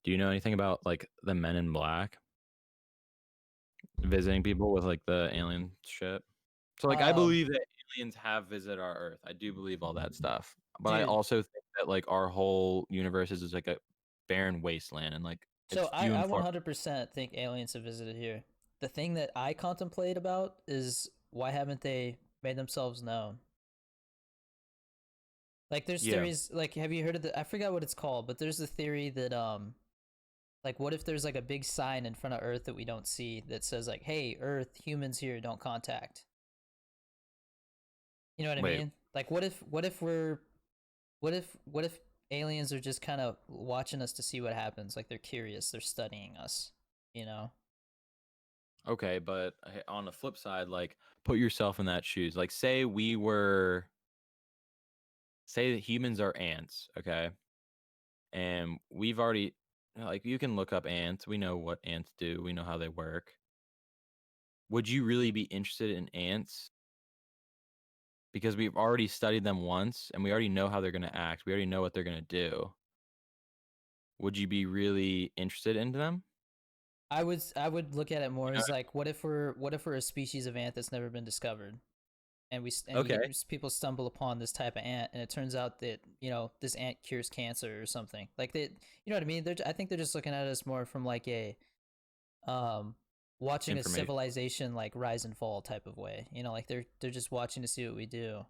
Do you know anything about like the Men in Black visiting people with like the alien shit? So like I believe that aliens have visited our Earth. I do believe all that stuff. But I Dude. also think that like our whole universe is just like a barren wasteland and like it's So few I and far. 100% think aliens have visited here. The thing that I contemplate about is why haven't they made themselves known? Like there's Yeah. theories like have you heard of the I forgot what it's called, but there's the theory that like what if there's like a big sign in front of Earth that we don't see that says like, "Hey, Earth, humans here, don't contact." You know what I Wait. mean? Like what if aliens are just kind of watching us to see what happens? Like they're curious, they're studying us, you know? Okay, but on the flip side, like put yourself in that shoes. Like say that humans are ants, okay? And we've already like you can look up ants. We know what ants do. We know how they work. Would you really be interested in ants? Because we've already studied them once and we already know how they're going to act. We already know what they're going to do. Would you be really interested in them? I would look at it more You know? as like what if we're a species of ant that's never been discovered, and Okay. people stumble upon this type of ant, and it turns out that this ant cures cancer or something. Like they, you know what I mean? I think they're just looking at us more from like a um watching a Information. civilization like rise and fall type of way. Like they're just watching to see what we do.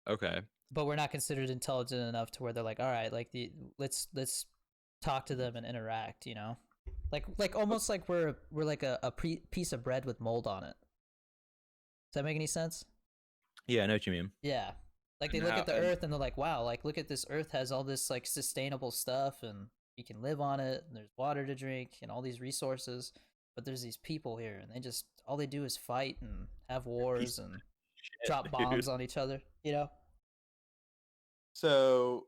Okay. But we're not considered intelligent enough to where they're like, all right, like let's talk to them and interact. Like almost like we're like a piece of bread with mold on it. Does that make any sense? Yeah, I know what you mean. Yeah. Like they And look how at the earth and they're like, wow, like look at this earth has all this like sustainable stuff and you can live on it and there's water to drink and all these resources, but there's these people here and they just all they do is fight and have wars and drop bombs on each other, So,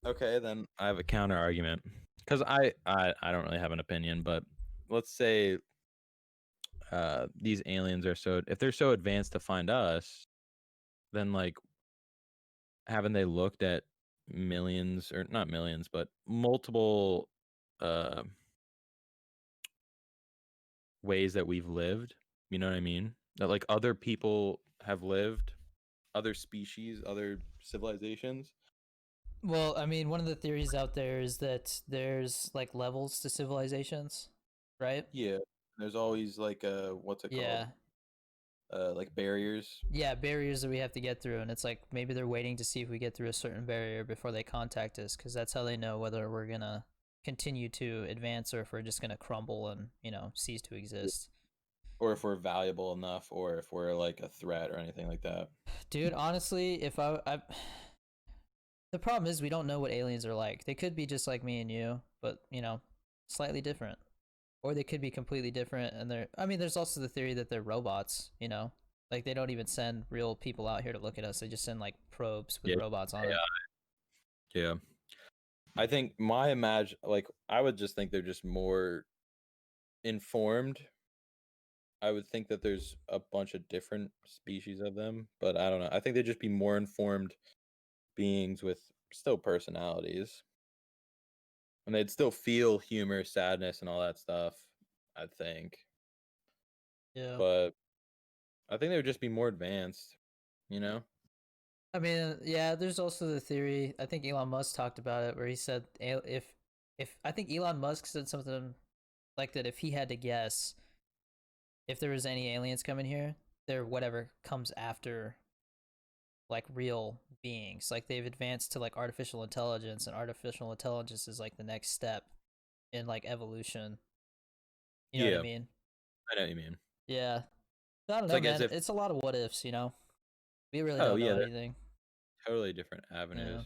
okay, then I have a counter argument because I don't really have an opinion, but let's say these aliens are if they're so advanced to find us, then like haven't they looked at millions or not millions, but multiple uh ways that we've lived? You know what I mean? That like other people have lived, other species, other civilizations. Well, I mean, one of the theories out there is that there's like levels to civilizations, right? Yeah. There's always like what's it called? Yeah. Like barriers. Yeah, barriers that we have to get through, and it's like maybe they're waiting to see if we get through a certain barrier before they contact us, because that's how they know whether we're gonna continue to advance or if we're just gonna crumble and cease to exist. Or if we're valuable enough, or if we're like a threat or anything like that. Dude, honestly, if I the problem is we don't know what aliens are like. They could be just like me and you, but slightly different, or they could be completely different. And I mean, there's also the theory that they're robots. Like they don't even send real people out here to look at us. They just send like probes with robots on it. Yeah. I think I would just think they're just more informed. I would think that there's a bunch of different species of them, but I don't know. I think they'd just be more informed beings with still personalities. And they'd still feel humor, sadness, and all that stuff, I think. Yeah. But I think they would just be more advanced, you know? I mean, yeah, there's also the theory. I think Elon Musk talked about it, where he said if I think Elon Musk said something like that. If he had to guess, if there was any aliens coming here, they're whatever comes after like real beings. Like they've advanced to like artificial intelligence, and artificial intelligence is like the next step in like evolution. You know what I Yeah, mean? I know what you mean. Yeah. I don't It's know, like as man. if, It's a lot of what ifs. We really oh, don't yeah, know they're anything. totally different Yeah. avenues.